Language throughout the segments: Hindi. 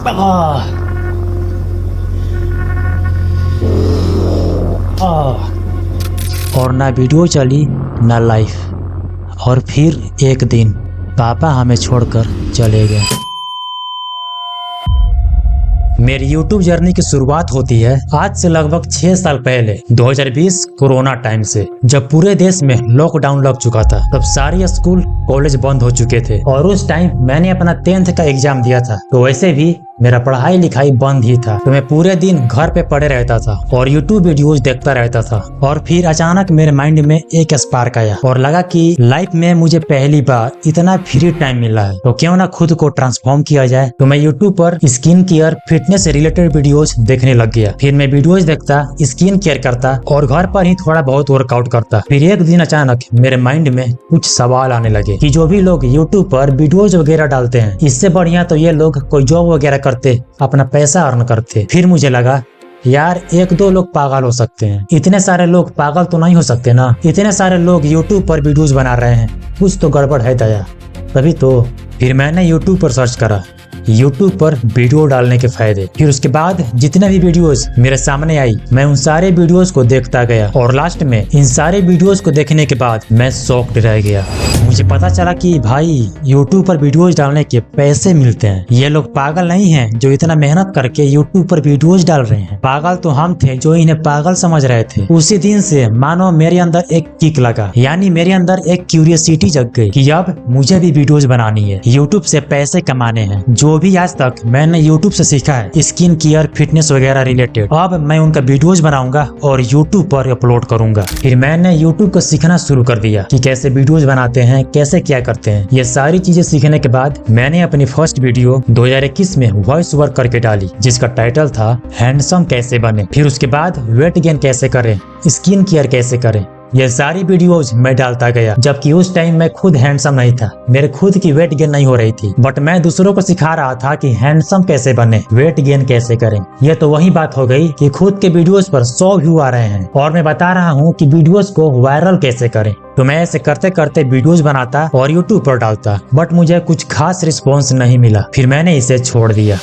आह, आह। और ना वीडियो चली ना लाइफ। और फिर एक दिन पापा हमें छोड़कर चले गए। मेरी YouTube जर्नी की शुरुआत होती है आज से लगभग 6 साल पहले 2020 कोरोना टाइम से, जब पूरे देश में लॉकडाउन लग चुका था। तब सारे स्कूल कॉलेज बंद हो चुके थे और उस टाइम मैंने अपना 10th का एग्जाम दिया था। तो वैसे भी मेरा पढ़ाई लिखाई बंद ही था, तो मैं पूरे दिन घर पे पड़े रहता था और YouTube वीडियोस देखता रहता था। और फिर अचानक मेरे माइंड में एक स्पार्क आया और लगा कि लाइफ में मुझे पहली बार इतना फ्री टाइम मिला है, तो क्यों ना खुद को ट्रांसफॉर्म किया जाए। तो मैं YouTube पर स्किन केयर फिटनेस से रिलेटेड वीडियोस देखने लग गया। फिर मैं वीडियोस देखता, स्किन केयर करता और घर पर ही थोड़ा बहुत वर्कआउट करता। फिर एक दिन अचानक मेरे माइंड में कुछ सवाल आने लगे कि जो भी लोग YouTube पर वीडियोस वगैरह डालते हैं, इससे बढ़िया तो ये लोग कोई जॉब वगैरह करते, अपना पैसा अर्न करते। फिर मुझे लगा यार एक दो लोग पागल हो सकते हैं, इतने सारे लोग पागल तो नहीं हो सकते ना। इतने सारे लोग YouTube पर वीडियोस बना रहे हैं, कुछ तो गड़बड़ है दया। तभी तो फिर मैंने YouTube पर सर्च करा, YouTube पर वीडियो डालने के फायदे। फिर उसके बाद जितने भी वीडियोस मेरे सामने आई, मैं उन सारे वीडियोस को देखता गया और लास्ट में इन सारे वीडियोस को देखने के बाद मैं शॉक्ड रह गया। मुझे पता चला कि भाई YouTube पर वीडियोस डालने के पैसे मिलते हैं। ये लोग पागल नहीं हैं जो इतना मेहनत करके YouTube पर वीडियोस डाल रहे हैं। पागल तो हम थे जो इन्हें पागल समझ रहे थे। उसी दिन से मानो मेरे अंदर एक किक लगा, यानी मेरे अंदर एक क्यूरियोसिटी जग गई कि अब मुझे भी वीडियोस बनानी है, YouTube से पैसे कमाने हैं। जो भी आज तक मैंने YouTube से सीखा है स्किन केयर फिटनेस वगैरह रिलेटेड, अब मैं उनका वीडियोस बनाऊंगा और YouTube पर अपलोड करूंगा। फिर मैंने YouTube को सीखना शुरू कर दिया कि कैसे वीडियोस बनाते हैं, कैसे क्या करते हैं। ये सारी चीजें सीखने के बाद मैंने अपनी फर्स्ट वीडियो 2021 में वॉइस ओवर करके डाली, जिसका टाइटल था हैंडसम कैसे बने। फिर उसके बाद वेट गेन कैसे करें, स्किन केयर कैसे करें। ये सारी वीडियोज मैं डालता गया, जबकि उस टाइम मैं खुद हैंडसम नहीं था, मेरे खुद की वेट गेन नहीं हो रही थी, बट मैं दूसरों को सिखा रहा था कि हैंडसम कैसे बने, वेट गेन कैसे करें। ये तो वही बात हो गई कि खुद के वीडियोस पर 100 व्यू आ रहे हैं और मैं बता रहा हूँ कि वीडियोस को वायरल कैसे करें। तो मैं ऐसे करते करते वीडियोस बनाता और YouTube पर डालता, बट मुझे कुछ खास रिस्पॉन्स नहीं मिला। फिर मैंने इसे छोड़ दिया।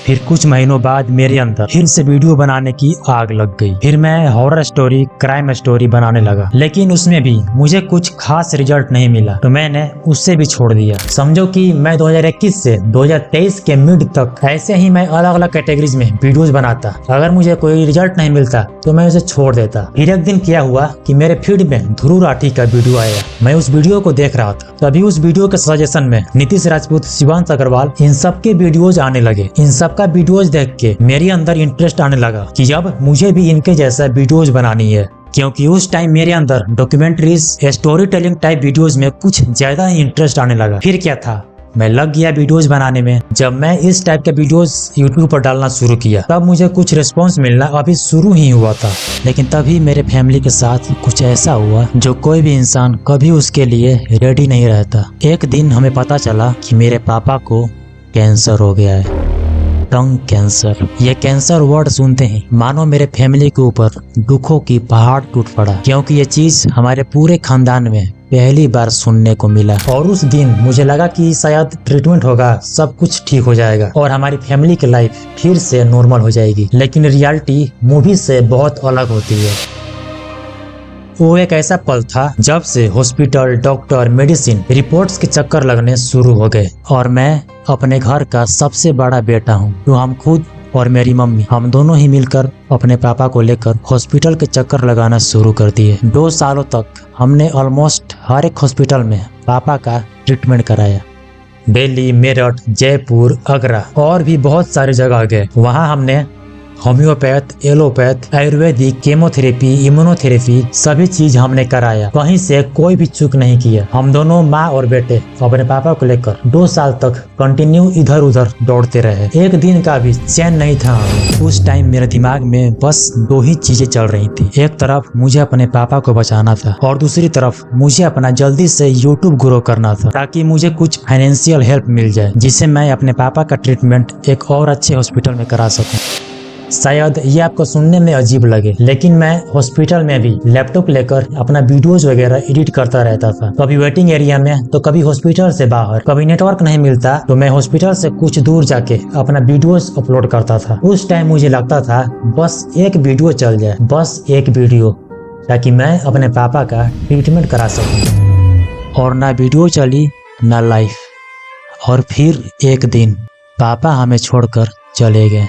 फिर कुछ महीनों बाद मेरे अंदर फिर से वीडियो बनाने की आग लग गई। फिर मैं हॉरर स्टोरी, क्राइम स्टोरी बनाने लगा, लेकिन उसमें भी मुझे कुछ खास रिजल्ट नहीं मिला, तो मैंने उससे भी छोड़ दिया। समझो कि मैं 2021 से 2023 के मिड तक ऐसे ही मैं अलग अलग कैटेगरीज में वीडियोस बनाता। अगर मुझे कोई रिजल्ट नहीं मिलता तो मैं उसे छोड़ देता। फिर एक दिन क्या हुआ कि मेरे फीड में ध्रुव राठी का वीडियो आया। मैं उस वीडियो को देख रहा था, तभी उस वीडियो के सजेशन में नीतीश राजपूत, शिवांश अग्रवाल, इन सब के वीडियोज आने लगे। इन सब का वीडियोज देख के मेरे अंदर इंटरेस्ट आने लगा कि अब मुझे भी इनके जैसा वीडियोज बनानी है, क्योंकि उस टाइम मेरे अंदर documentaries, story telling type videos में कुछ ज्यादा ही इंटरेस्ट आने लगा। फिर क्या था, मैं लग गया वीडियोस बनाने में। जब मैं इस टाइप के वीडियोस YouTube पर डालना शुरू किया, तब मुझे कुछ रिस्पांस मिलना अभी शुरू ही हुआ था। लेकिन तभी मेरे फैमिली के साथ कुछ ऐसा हुआ जो कोई भी इंसान कभी उसके लिए रेडी नहीं रहता। एक दिन हमें पता चला कि मेरे पापा को कैंसर हो गया है, टंग कैंसर। ये कैंसर वर्ड सुनते ही मानो मेरे फैमिली के ऊपर दुखों की पहाड़ टूट पड़ा, क्योंकि ये चीज हमारे पूरे खानदान में पहली बार सुनने को मिला। और उस दिन मुझे लगा कि शायद ट्रीटमेंट होगा, सब कुछ ठीक हो जाएगा और हमारी फैमिली की लाइफ फिर से नॉर्मल हो जाएगी। लेकिन रियलिटी मूवी से बहुत अलग होती है। वो एक ऐसा पल था जब से हॉस्पिटल, डॉक्टर, मेडिसिन, रिपोर्ट्स के चक्कर लगने शुरू हो गए और मैं अपने घर का सबसे बड़ा बेटा हूँ। तो हम खुद और मेरी मम्मी, हम दोनों ही मिलकर अपने पापा को लेकर हॉस्पिटल के चक्कर लगाना शुरू कर दिए। 2 सालों तक हमने ऑलमोस्ट हर एक हॉस्पिटल में पापा का ट्रीटमेंट कराया। दिल्ली, मेरठ, जयपुर, आगरा और भी बहुत सारी जगह गए। वहाँ हमने homeopath, allopath, Ayurvedic, chemotherapy, immunotherapy सभी चीज हमने कराया। कहीं से कोई भी चूक नहीं किया। हम दोनों माँ और बेटे अपने पापा को लेकर 2 साल तक कंटिन्यू इधर उधर दौड़ते रहे। एक दिन का भी चैन नहीं था। उस टाइम मेरे दिमाग में बस 2 ही चीजें चल रही थी। एक तरफ मुझे अपने पापा को बचाना था और दूसरी तरफ मुझे अपना जल्दी से YouTube ग्रो करना था, ताकि मुझे कुछ फाइनेंशियल हेल्प मिल जाए, जिससे मैं अपने पापा का ट्रीटमेंट एक और अच्छे हॉस्पिटल में करा सकूं। शायद ये आपको सुनने में अजीब लगे, लेकिन मैं हॉस्पिटल में भी लैपटॉप लेकर अपना वीडियोज वगैरह एडिट करता रहता था। कभी वेटिंग एरिया में तो कभी हॉस्पिटल से बाहर। कभी नेटवर्क नहीं मिलता तो मैं हॉस्पिटल से कुछ दूर जाके अपना वीडियोज अपलोड करता था। उस टाइम मुझे लगता था बस एक वीडियो चल जाए, बस एक वीडियो, ताकि मैं अपने पापा का ट्रीटमेंट करा सकूं। और ना वीडियो चली ना लाइफ। और फिर एक दिन पापा हमें छोड़कर चले गए।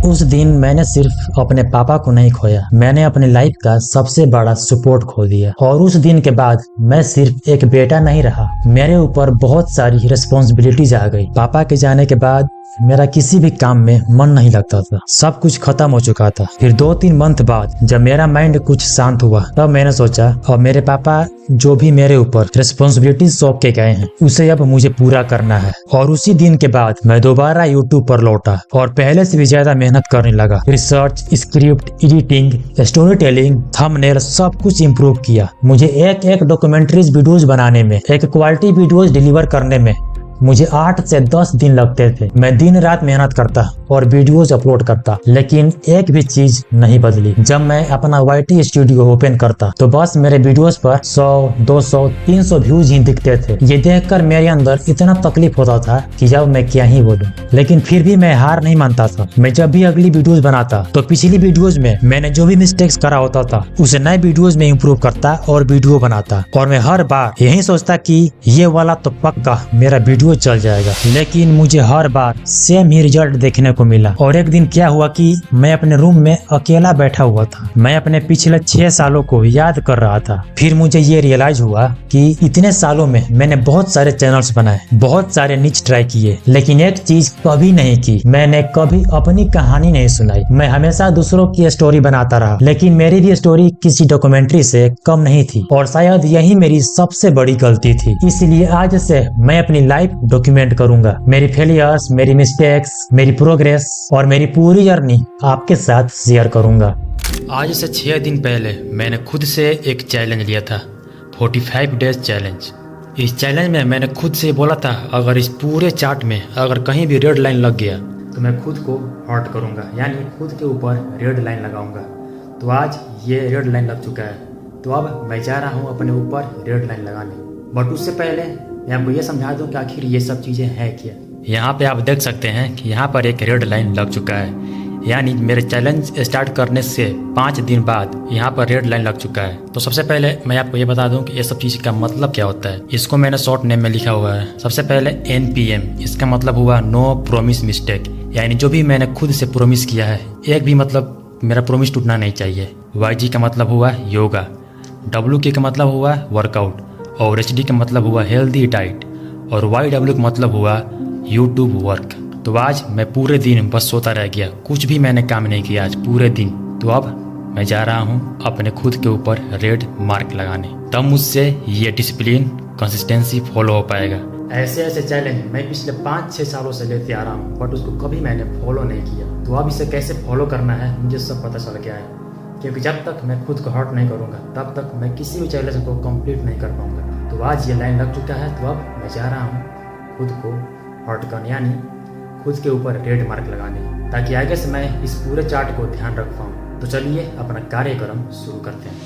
उस दिन मैंने सिर्फ अपने पापा को नहीं खोया, मैंने अपनी लाइफ का सबसे बड़ा सपोर्ट खो दिया। और उस दिन के बाद मैं सिर्फ एक बेटा नहीं रहा, मेरे ऊपर बहुत सारी रिस्पॉन्सिबिलिटीज आ गई। पापा के जाने के बाद मेरा किसी भी काम में मन नहीं लगता था, सब कुछ खत्म हो चुका था। फिर 2-3 मंथ बाद जब मेरा माइंड कुछ शांत हुआ, तब मैंने सोचा अब मेरे पापा जो भी मेरे ऊपर रिस्पॉन्सिबिलिटी सौंप के गए हैं उसे अब मुझे पूरा करना है। और उसी दिन के बाद मैं दोबारा यूट्यूब पर लौटा और पहले से भी ज्यादा मेहनत करने लगा। Research, script, editing, story telling, thumbnail सब कुछ इम्प्रूव किया। मुझे एक डॉक्यूमेंट्रीज वीडियोज बनाने में, एक क्वालिटी वीडियोज डिलीवर करने में मुझे 8 से 10 दिन लगते थे। मैं दिन रात मेहनत करता और वीडियोज अपलोड करता, लेकिन एक भी चीज नहीं बदली। जब मैं अपना YT स्टूडियो ओपन करता तो बस मेरे वीडियोज पर 100, 200, 300 व्यूज ही दिखते थे। ये देखकर मेरे अंदर इतना तकलीफ होता था कि जब मैं क्या ही बोलूं, लेकिन फिर भी मैं हार नहीं मानता था। मैं जब भी अगली वीडियोज बनाता तो पिछली वीडियोज में मैंने जो भी मिस्टेक्स करा होता था उसे नए वीडियोज में इम्प्रूव करता और वीडियो बनाता। और मैं हर बार यही सोचता कि ये वाला तो पक्का मेरा वीडियो चल जाएगा, लेकिन मुझे हर बार सेम ही रिजल्ट देखने को मिला। और एक दिन क्या हुआ कि मैं अपने रूम में अकेला बैठा हुआ था, मैं अपने पिछले 6 सालों को याद कर रहा था। फिर मुझे ये रियलाइज हुआ कि इतने सालों में मैंने बहुत सारे चैनल्स बनाए, बहुत सारे निच ट्राई किए, लेकिन एक चीज कभी नहीं की, मैंने कभी अपनी कहानी नहीं सुनाई। मैं हमेशा दूसरों की स्टोरी बनाता रहा, लेकिन मेरी भी स्टोरी किसी डॉक्यूमेंट्री से कम नहीं थी। और शायद यही मेरी सबसे बड़ी गलती थी। इसलिए आज से मैं अपनी लाइफ डॉक्यूमेंट करूंगा, मेरी फेलियर्स, मेरी मिस्टेक्स, मेरी प्रोग्रेस और मेरी पूरी जर्नी आपके साथ शेयर करूंगा। आज से 6 दिन पहले मैंने खुद से एक चैलेंज लिया था, 45 डेज चैलेंज। इस चैलेंज में मैंने खुद से बोला था अगर इस पूरे चार्ट में अगर कहीं भी रेड लाइन लग गया तो मैं खुद को हर्ट करूंगा, यानी खुद के ऊपर रेड लाइन लगाऊंगा। तो आज ये रेड लाइन लग चुका है, तो अब मैं जा रहा हूँ अपने ऊपर रेड लाइन लगाने। बट उससे पहले मैं आपको ये समझा दूं कि आखिर ये सब चीज़ें हैं क्या। यहाँ पे आप देख सकते हैं कि यहाँ पर एक रेड लाइन लग चुका है, यानी मेरे चैलेंज स्टार्ट करने से 5 दिन बाद यहाँ पर रेड लाइन लग चुका है। तो सबसे पहले मैं आपको ये बता दूं कि ये सब चीज़ का मतलब क्या होता है। इसको मैंने शॉर्ट नेम में लिखा हुआ है। सबसे पहले NPM, इसका मतलब हुआ नो प्रोमिस मिस्टेक, यानी जो भी मैंने खुद से प्रोमिस किया है एक भी मतलब मेरा प्रोमिस टूटना नहीं चाहिए। YG का मतलब हुआ योगा, WK का मतलब हुआ वर्कआउट, और HD का मतलब हुआ हेल्दी डाइट, और YW का मतलब हुआ यूट्यूब वर्क। तो आज मैं पूरे दिन बस सोता रह गया, कुछ भी मैंने काम नहीं किया आज पूरे दिन। तो अब मैं जा रहा हूँ अपने खुद के ऊपर रेड मार्क लगाने, तब मुझसे ये डिसिप्लिन, कंसिस्टेंसी फॉलो हो पाएगा। ऐसे ऐसे चैलेंज मैं पिछले 5-6 सालों से लेते आ रहा हूँ, बट उसको कभी मैंने फॉलो नहीं किया। तो अब इसे कैसे फॉलो करना है मुझे सब पता चल गया है, क्योंकि जब तक मैं खुद को हर्ट नहीं करूँगा तब तक मैं किसी भी चैलेंज को कंप्लीट नहीं कर पाऊँगा। तो आज ये लाइन लग चुका है, तो अब मैं जा रहा हूँ खुद को हर्ट करने, यानी खुद के ऊपर रेड मार्क लगाने, ताकि आगे से मैं इस पूरे चार्ट को ध्यान रख पाऊँ। तो चलिए अपना कार्यक्रम शुरू करते हैं।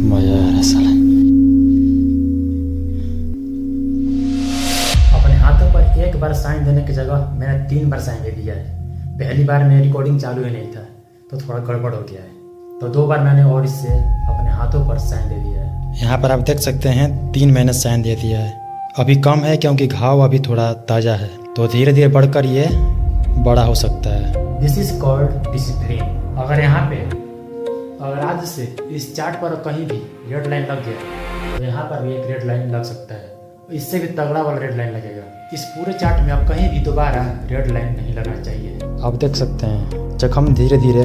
मजा आ रहा साला। अपने हाथों पर एक बार साइन देने की जगह मैंने 3 बार साइन दे दिया है। पहली बार मेरी रिकॉर्डिंग चालू ही नहीं था तो थोड़ा गड़बड़ हो गया है, तो 2 बार मैंने और इससे अपने हाथों पर साइन दे दिया है। यहाँ पर आप देख सकते हैं 3 मैंने साइन दे दिया है। अभी कम है क्योंकि घाव अभी थोड़ा ताज़ा है, तो धीरे धीरे बढ़कर ये बड़ा हो सकता है। This is called discipline. अगर आज से इस चार्ट पर कहीं भी रेड लाइन लग गया तो यहाँ पर भी एक रेड लाइन लग सकता है, इससे भी तगड़ा वाला रेड लाइन लगेगा। इस पूरे चार्ट में अब कहीं भी दोबारा रेड लाइन नहीं लगना चाहिए। आप देख सकते हैं जख्म धीरे धीरे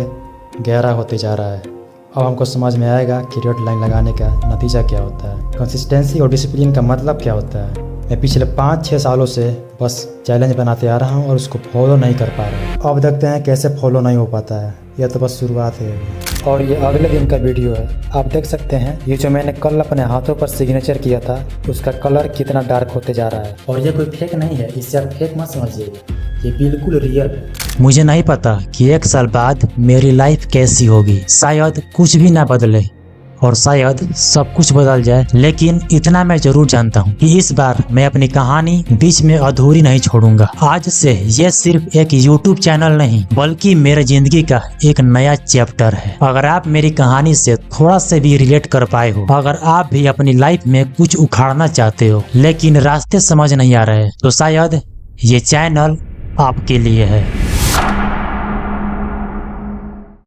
गहरा होते जा रहा है। अब हमको समझ में आएगा कि रेड लाइन लगाने का नतीजा क्या होता है, कंसिस्टेंसी और डिसिप्लिन का मतलब क्या होता है। मैं पिछले 5-6 सालों से बस चैलेंज बनाते आ रहा हूँ और उसको फॉलो नहीं कर पा रहा हूँ। अब देखते हैं कैसे फॉलो नहीं हो पाता है। यह तो बस शुरुआत है अभी। और ये अगले दिन का वीडियो है। आप देख सकते हैं ये जो मैंने कल अपने हाथों पर सिग्नेचर किया था उसका कलर कितना डार्क होते जा रहा है। और ये कोई फेक नहीं है, इससे आप फेक मत समझिएगा, ये बिल्कुल रियल है। मुझे नहीं पता कि 1 साल बाद मेरी लाइफ कैसी होगी। शायद कुछ भी ना बदले और शायद सब कुछ बदल जाए, लेकिन इतना मैं जरूर जानता हूँ कि इस बार मैं अपनी कहानी बीच में अधूरी नहीं छोड़ूंगा। आज से ये सिर्फ एक YouTube चैनल नहीं बल्कि मेरे जिंदगी का एक नया चैप्टर है। अगर आप मेरी कहानी से थोड़ा से भी रिलेट कर पाए हो, अगर आप भी अपनी लाइफ में कुछ उखाड़ना चाहते हो लेकिन रास्ते समझ नहीं आ रहे, तो शायद ये चैनल आपके लिए है।